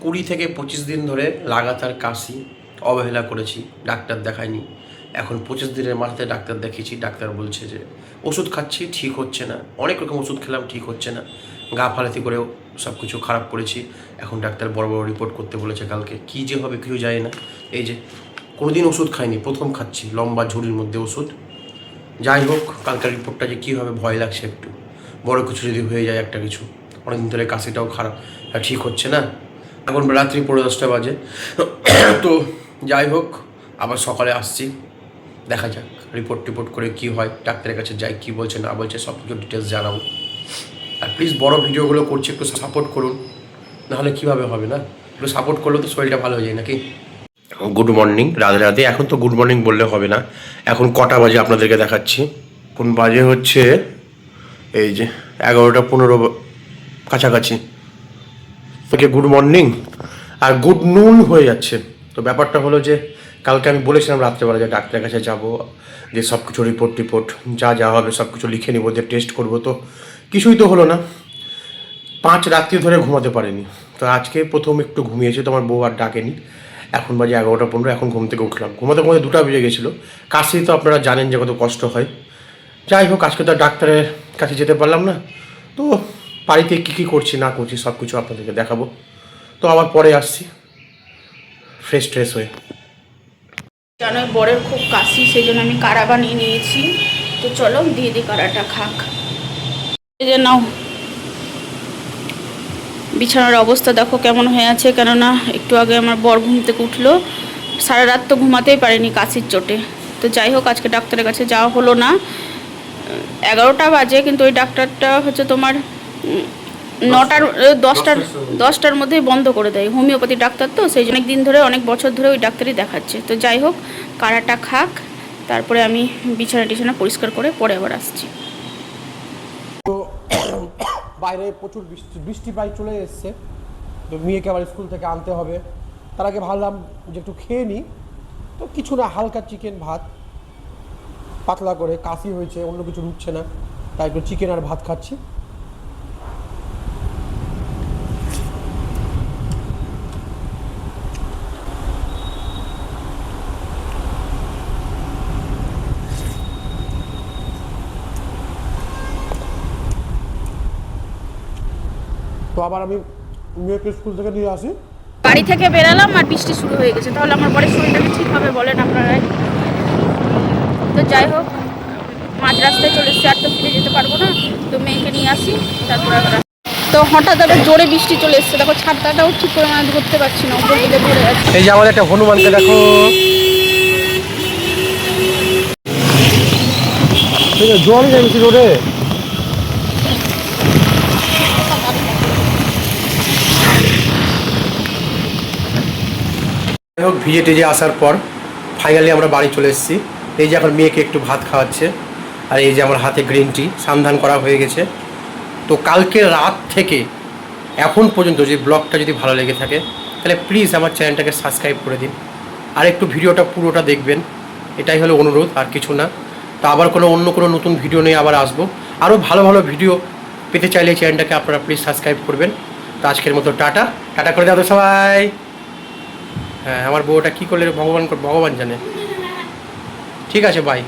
20 থেকে 25 দিন ধরে লাগাতার কাশি, অবহেলা করেছি, ডাক্তার দেখাইনি। এখন 25 দিনের মাথায় ডাক্তার দেখিয়েছি। ডাক্তার বলছে যে ওষুধ খাচ্ছি, ঠিক হচ্ছে না। অনেক রকম ওষুধ খেলাম, ঠিক হচ্ছে না। গা ফালাতি করেও সব কিছু খারাপ করেছি। এখন ডাক্তার বড় বড় রিপোর্ট করতে বলেছে কালকে। কী যে হবে কেউ যায় না। এই যে কোনোদিন ওষুধ খাইনি, প্রথম খাচ্ছি লম্বা ঝুড়ির মধ্যে ওষুধ। যাই হোক, কালকের রিপোর্টটা যে কী হবে ভয় লাগছে একটু। বড় কিছু যদি হয়ে যায় একটা কিছু, অনেকদিন ধরে কাশিটাও খারাপ, ঠিক হচ্ছে না। এখন রাত্রি 10:30 বাজে। তো যাই হোক, আবার সকালে আসছি, দেখা যাক রিপোর্ট করে কি হয়। ডাক্তারের কাছে যাই, কি বলছে না বলছে সব কিছু ডিটেলস জানাবো। আর প্লিজ বড় ভিডিওগুলো করছি, একটু সাপোর্ট করুন, নাহলে কীভাবে হবে না। একটু সাপোর্ট করলে তো শরীরটা ভালো হয়ে যায় নাকি। Good morning, Radhe Radhe. এখন তো গুড মর্নিং বললে হবে না, এখন কটা বাজে আপনাদেরকে দেখাচ্ছি। কোন বাজে হচ্ছে এই যে 11:15 কাছাকাছি। ওকে গুড মর্নিং আর গুড নুন হয়ে যাচ্ছে। তো ব্যাপারটা হলো যে কালকে আমি বলেছিলাম রাত্রেবেলা যে ডাক্তারের কাছে যাব, যে সব কিছু রিপোর্ট যা হবে সব কিছু লিখে নিব, যে টেস্ট করব। তো কিছুই তো হলো না, 5 রাত্রি ধরে ঘুমাতে পারিনি। তো আজকে প্রথম একটু ঘুমিয়েছি, তোমার বউ আর ডাকেনি। এখন বাজে 11:15, এখন ঘুম থেকে উঠলাম। ঘুমাতে 2টা বেজে গেছিলো। কাশি তো আপনারা জানেন যে কত কষ্ট হয়। যাই হোক, আজকে তো ডাক্তারের কাছে যেতে পারলাম না। তো বাড়িতে কী করছি না করছি সব কিছু আপনাদেরকে দেখাবো। তো আবার পরে আসছি ফ্রেশ হয়ে। জানো বরের খুব কাশি, সেই জন্য আমি কাড়া বানিয়ে নিয়েছি। তো চলো দিয়ে দিই কাড়াটা খাক। এই যে নাও, বিছানার অবস্থা দেখো কেমন হয়ে আছে। কেননা একটু আগে আমার বর ঘুম থেকে উঠলো, সারা রাত তো ঘুমাতেই পারিনি কাশির চোটে। তো যাই হোক, আজকে ডাক্তারের কাছে যাওয়া হলো না। 11টা বাজে, কিন্তু ওই ডাক্তারটা হচ্ছে তোমার 10টার মধ্যেই বন্ধ করে দেয়। হোমিওপ্যাথি ডাক্তার তো, সেই জন্য অনেক দিন ধরে, অনেক বছর ধরে ওই ডাক্তারই দেখাচ্ছে। তো যাই হোক, কাড়াটা খাক, তারপরে আমি বিছানা পরিষ্কার করে পরে আবার আসছি। তো বাইরে প্রচুর বৃষ্টি প্রায় চলে এসছে। তো মেয়েকে আবার স্কুল থেকে আনতে হবে। তার আগে ভাবলাম যে একটু খেয়ে নিই। তো কিছু না, হালকা চিকেন ভাত, পাতলা করে। কাশি হয়েছে, অন্য কিছু রুটছে না, তাই একটু চিকেন আর ভাত খাচ্ছি। তো আবার আমি মেয়েকে স্কুল থেকে নিয়ে আসি। বাড়ি থেকে বেরালাম আর বৃষ্টি শুরু হয়ে গেছে। তাহলে আমার পরে শরীরটা ঠিক হবে বলেন আপনারাই? তো যাই হোক, মাঝ রাস্তায় চলে এসেছি, আর তো ফিরে যেতে পারবো না। তো মেয়েকে নিয়ে আসি, তারপরে আবার। তো হঠাৎ আবার জোরে বৃষ্টি চলে এসছে। দেখো ছাদটাও ঠিক করে মানে ধরতে পারছি না, উপর দিকে ধরে যাচ্ছে। এই যে আমাদের একটা হনুমানকে দেখো, জল নেমেছি রোডে। যাই হোক, ভিজে টেজে আসার পর ফাইনালি আমরা বাড়ি চলে এসেছি। এই যে এখন মেয়েকে একটু ভাত খাওয়াচ্ছে, আর এই যে আমার হাতে গ্রিন টি, স্নান করা হয়ে গেছে। তো কালকে রাত থেকে এখন পর্যন্ত যে ব্লগটা যদি ভালো লেগে থাকে, তাহলে প্লিজ আমার চ্যানেলটাকে সাবস্ক্রাইব করে দিন, আর একটু ভিডিওটা পুরোটা দেখবেন। এটাই হলো অনুরোধ, আর কিছু না। তো আবার অন্য কোনো নতুন ভিডিও নিয়ে আবার আসবো। আরও ভালো ভালো ভিডিও পেতে চাইলে চ্যানেলটাকে আপনারা প্লিজ সাবস্ক্রাইব করবেন। তো আজকের মতো টাটা করে দাও তো সবাই। হ্যাঁ, আমার বউটা কী করলে ভগবান জানে। ঠিক আছে, বাই।